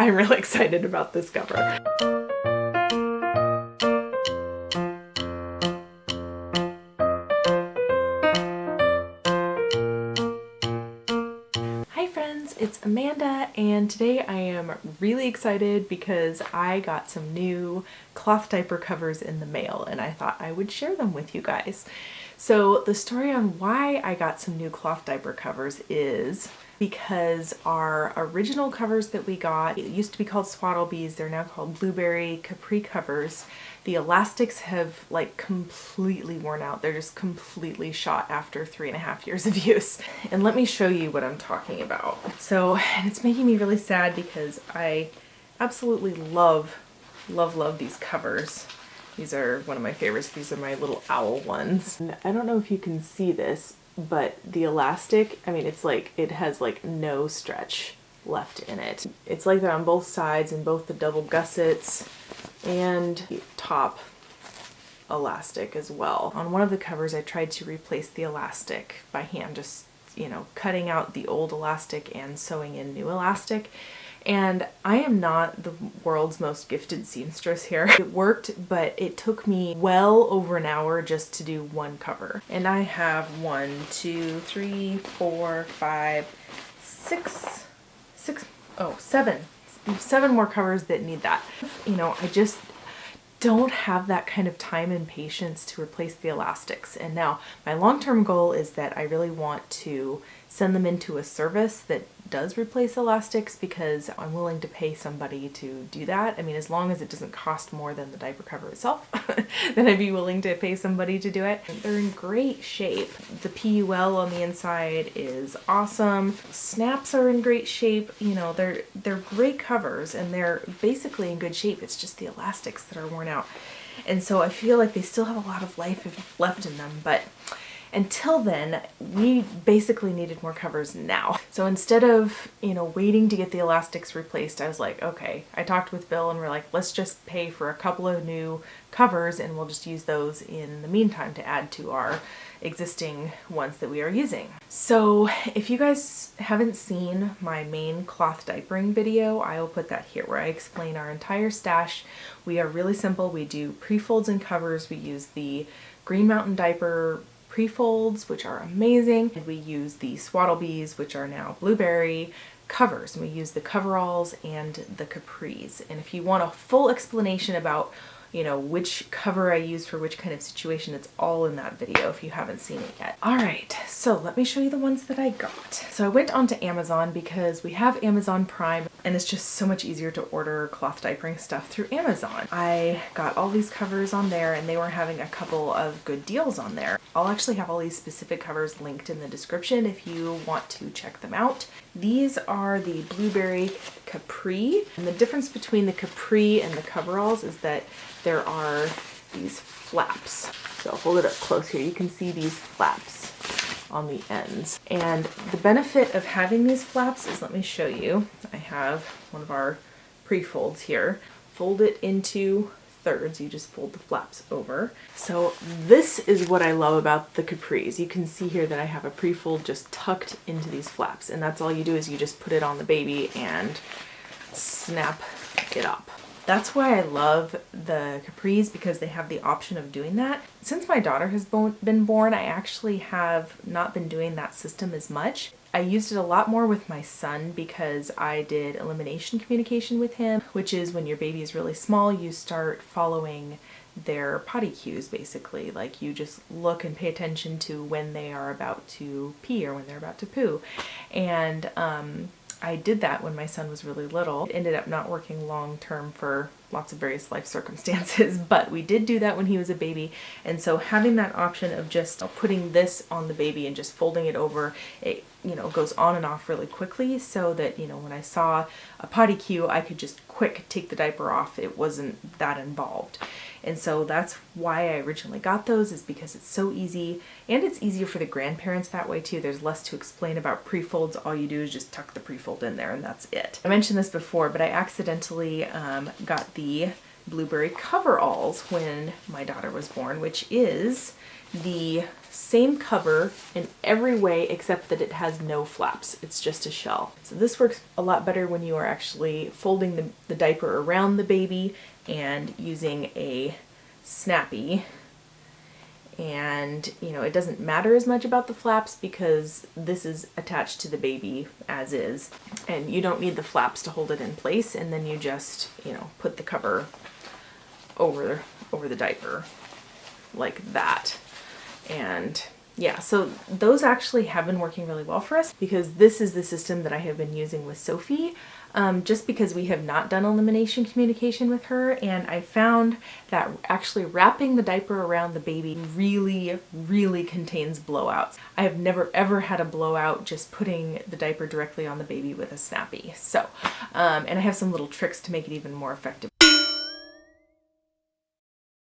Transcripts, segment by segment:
I'm really excited about this cover. It's Amanda, and today I am really excited because I got some new cloth diaper covers in the mail and I thought I would share them with you guys. So the story on why I got some new cloth diaper covers is because our original covers that we got, it used to be called Swaddlebees, they're now called Blueberry Capri covers. The elastics have like completely worn out. They're just completely shot after 3.5 years of use. And let me show you what I'm talking about. So, and it's making me really sad because I absolutely love these covers. These are one of my favorites. These are my little owl ones. And I don't know if you can see this, but the elastic, I mean, it's like, it has like no stretch left in it. It's like that on both sides, in both the double gussets and the top elastic as well. On one of the covers, I tried to replace the elastic by hand, just, you know, cutting out the old elastic and sewing in new elastic. And I am not the world's most gifted seamstress here. It worked, but it took me well over an hour just to do one cover. And I have 7 more covers that need that. You know, I just don't have that kind of time and patience to replace the elastics. And now my long-term goal is that I really want to send them into a service that does replace elastics because I'm willing to pay somebody to do that. I mean, as long as it doesn't cost more than the diaper cover itself, then I'd be willing to pay somebody to do it. They're in great shape. The PUL on the inside is awesome. Snaps are in great shape. You know, they're great covers and they're basically in good shape. It's just the elastics that are worn out. And so I feel like they still have a lot of life left in them, but until then, we basically needed more covers now. So instead of, you know, waiting to get the elastics replaced, I was like, okay, I talked with Bill and we're like, let's just pay for a couple of new covers and we'll just use those in the meantime to add to our existing ones that we are using. So if you guys haven't seen my main cloth diapering video, I will put that here where I explain our entire stash. We are really simple. We do pre-folds and covers. We use the Green Mountain Diaper pre-folds, which are amazing. And we use the Swaddlebees, which are now Blueberry covers. And we use the Coveralls and the Capris. And if you want a full explanation about, you know, which cover I use for which kind of situation, it's all in that video if you haven't seen it yet. All right, so let me show you the ones that I got. So I went onto Amazon because we have Amazon Prime and it's just so much easier to order cloth diapering stuff through Amazon. I got all these covers on there and they were having a couple of good deals on there. I'll actually have all these specific covers linked in the description if you want to check them out. These are the Blueberry Capri, and the difference between the Capri and the Coveralls is that there are these flaps. So I'll hold it up close here. You can see these flaps on the ends. And the benefit of having these flaps is, let me show you. I have one of our pre-folds here. Fold it into thirds. You just fold the flaps over. So this is what I love about the Capris. You can see here that I have a pre-fold just tucked into these flaps, and that's all you do is you just put it on the baby and snap it up. That's why I love the Capris, because they have the option of doing that. Since my daughter has been born, I actually have not been doing that system as much. I used it a lot more with my son because I did elimination communication with him, which is when your baby is really small, you start following their potty cues basically. Like you just look and pay attention to when they are about to pee or when they're about to poo. And I did that when my son was really little. It ended up not working long term for lots of various life circumstances, but we did do that when he was a baby. And so having that option of just putting this on the baby and just folding it over, it, you know, goes on and off really quickly so that, you know, when I saw a potty cue, I could just quick take the diaper off. It wasn't that involved. And so that's why I originally got those, is because it's so easy, and it's easier for the grandparents that way too. There's less to explain about pre-folds. All you do is just tuck the pre-fold in there and that's it. I mentioned this before, but I accidentally got the Blueberry Coveralls when my daughter was born, which is the same cover in every way except that it has no flaps. It's just a shell. So this works a lot better when you are actually folding the diaper around the baby and using a snappy. And you know, it doesn't matter as much about the flaps because this is attached to the baby as is, and you don't need the flaps to hold it in place, and then you just, you know, put the cover over the diaper like that. And yeah, so those actually have been working really well for us because this is the system that I have been using with Sophie, just because we have not done elimination communication with her, and I found that actually wrapping the diaper around the baby really contains blowouts. I have never ever had a blowout just putting the diaper directly on the baby with a snappy. So, and I have some little tricks to make it even more effective.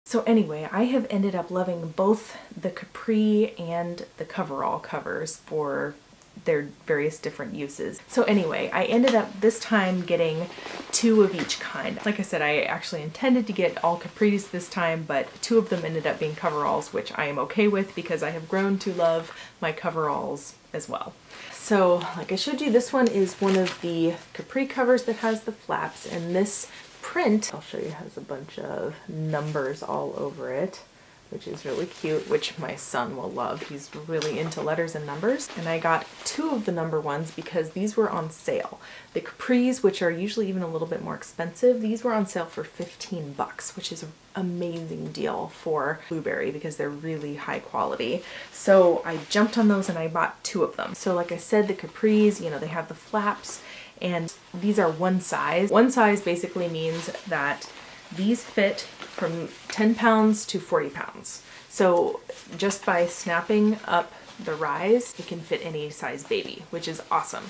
So anyway, I have ended up loving both the Capri and the Coverall covers for their various different uses. So anyway, I ended up this time getting 2 of each kind. Like I said, I actually intended to get all Capris this time, but 2 of them ended up being Coveralls, which I am okay with because I have grown to love my Coveralls as well. So like I showed you, this one is one of the Capri covers that has the flaps, and this print, I'll show you, has a bunch of numbers all over it, which is really cute, which my son will love. He's really into letters and numbers. And I got 2 of the number ones because these were on sale. The Capris, which are usually even a little bit more expensive, these were on sale for 15 bucks, which is an amazing deal for Blueberry because they're really high quality. So I jumped on those and I bought 2 of them. So like I said, the Capris, you know, they have the flaps, and these are one size. One size basically means that these fit from 10 pounds to 40 pounds. So just by snapping up the rise, it can fit any size baby, which is awesome.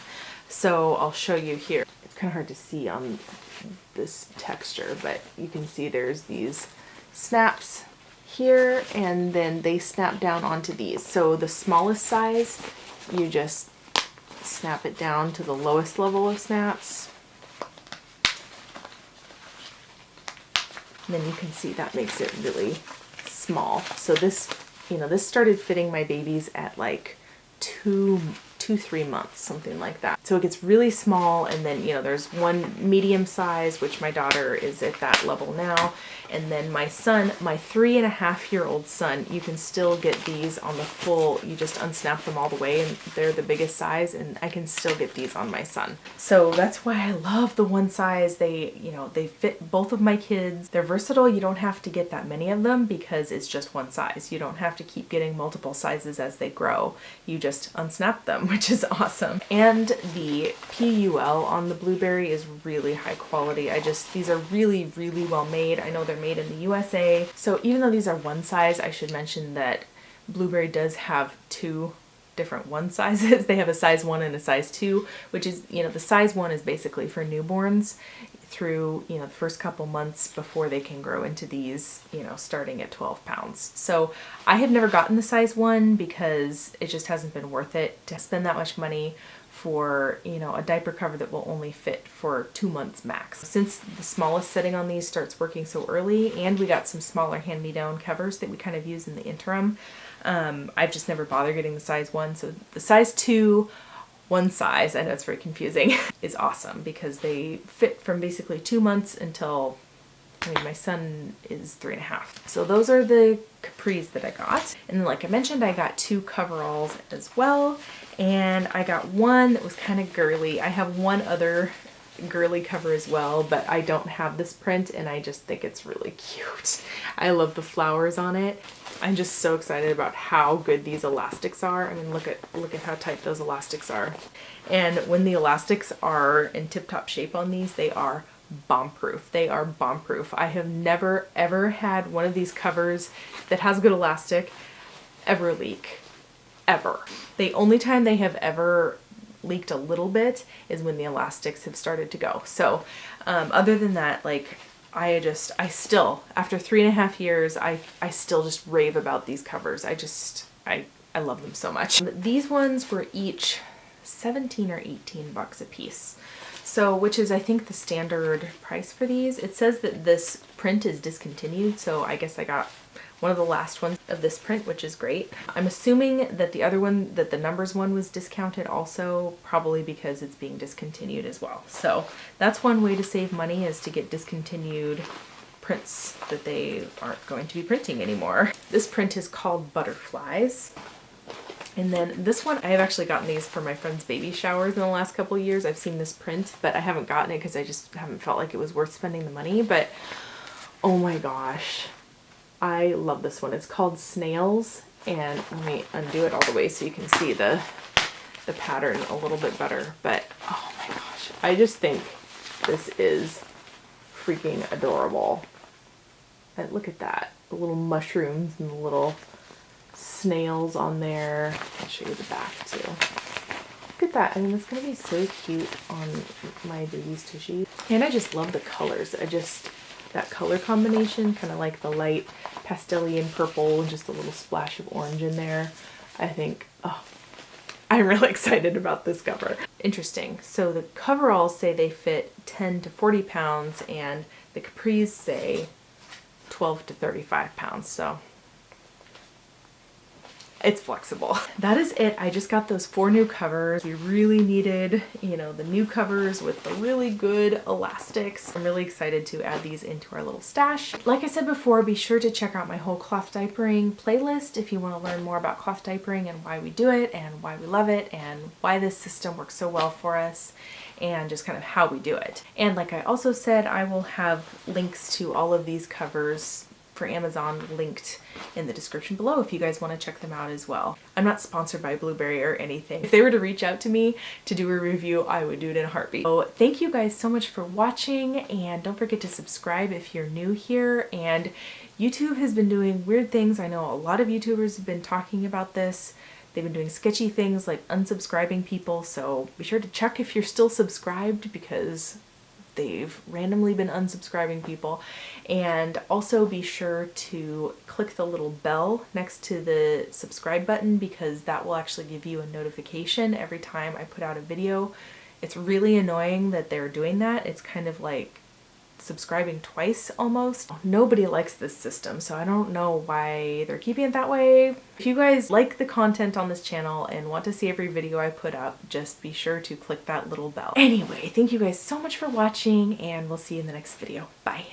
So I'll show you here. It's kind of hard to see on this texture, but you can see there's these snaps here, and then they snap down onto these. So the smallest size, you just snap it down to the lowest level of snaps. And then you can see that makes it really small. So this, you know, this started fitting my babies at like 2-3 months, something like that. So it gets really small, and then, you know, there's one medium size, which my daughter is at that level now. And then my son, my 3.5-year-old son, you can still get these on the full, you just unsnap them all the way and they're the biggest size, and I can still get these on my son. So that's why I love the one size. They, you know, they fit both of my kids. They're versatile. You don't have to get that many of them because it's just one size. You don't have to keep getting multiple sizes as they grow. You just unsnap them, which is awesome. And the PUL on the Blueberry is really high quality. These are really well made. I know they're made in the USA. So even though these are one size, I should mention that Blueberry does have 2 different one sizes. They have a size 1 and a size 2, which is, you know, the size 1 is basically for newborns through, you know, the first couple months before they can grow into these, you know, starting at 12 pounds. So I have never gotten the size 1 because it just hasn't been worth it to spend that much money for, you know, a diaper cover that will only fit for 2 months max. Since the smallest setting on these starts working so early, and we got some smaller hand-me-down covers that we kind of use in the interim, I've just never bothered getting the size 1. So the size 2, one size, I know it's very confusing, is awesome because they fit from basically 2 months until, I mean, my son is 3.5. So those are the Capris that I got. And then, like I mentioned, I got 2 Coveralls as well. And I got one that was kind of girly. I have one other girly cover as well, but I don't have this print, and I just think it's really cute. I love the flowers on it. I'm just so excited about how good these elastics are. I mean, look at how tight those elastics are. And when the elastics are in tip-top shape on these, they are bomb-proof. They are bomb-proof. I have never ever had one of these covers that has good elastic ever leak. Ever. The only time they have ever leaked a little bit is when the elastics have started to go. So other than that, like, I still, after 3.5 years, I still just rave about these covers. I love them so much. These ones were each 17 or 18 bucks a piece. So, which is, I think, the standard price for these. It says that this print is discontinued, so I guess I got one of the last ones of this print, which is great. I'm assuming that the other one, that the numbers one, was discounted also, probably because it's being discontinued as well. So that's one way to save money, is to get discontinued prints that they aren't going to be printing anymore. This print is called Butterflies. And then this one, I have actually gotten these for my friend's baby showers in the last couple of years. I've seen this print, but I haven't gotten it because I just haven't felt like it was worth spending the money. But oh my gosh, I love this one. It's called Snails, and let me undo it all the way so you can see the pattern a little bit better. But oh my gosh, I just think this is freaking adorable. And look at that, the little mushrooms and the little snails on there. I'll show you the back too. Look at that. I mean, it's gonna be so cute on my baby's tushy. And I just love the colors. That color combination, kind of like the light pastel-y purple, just a little splash of orange in there. I think, oh, I'm really excited about this cover. Interesting. So the coveralls say they fit 10 to 40 pounds, and the capris say 12 to 35 pounds. So it's flexible. That is it. I just got those 4 new covers. We really needed, you know, the new covers with the really good elastics. I'm really excited to add these into our little stash. Like I said before, be sure to check out my whole cloth diapering playlist if you want to learn more about cloth diapering and why we do it and why we love it and why this system works so well for us and just kind of how we do it. And like I also said, I will have links to all of these covers for Amazon linked in the description below if you guys want to check them out as well. I'm not sponsored by Blueberry or anything. If they were to reach out to me to do a review, I would do it in a heartbeat. So thank you guys so much for watching, and don't forget to subscribe if you're new here. And YouTube has been doing weird things. I know a lot of YouTubers have been talking about this. They've been doing sketchy things like unsubscribing people, so be sure to check if you're still subscribed, because they've randomly been unsubscribing people. And also be sure to click the little bell next to the subscribe button, because that will actually give you a notification every time I put out a video. It's really annoying that they're doing that. It's kind of like subscribing twice almost. Nobody likes this system, so I don't know why they're keeping it that way. If you guys like the content on this channel and want to see every video I put up, just be sure to click that little bell. Anyway, thank you guys so much for watching, and we'll see you in the next video. Bye.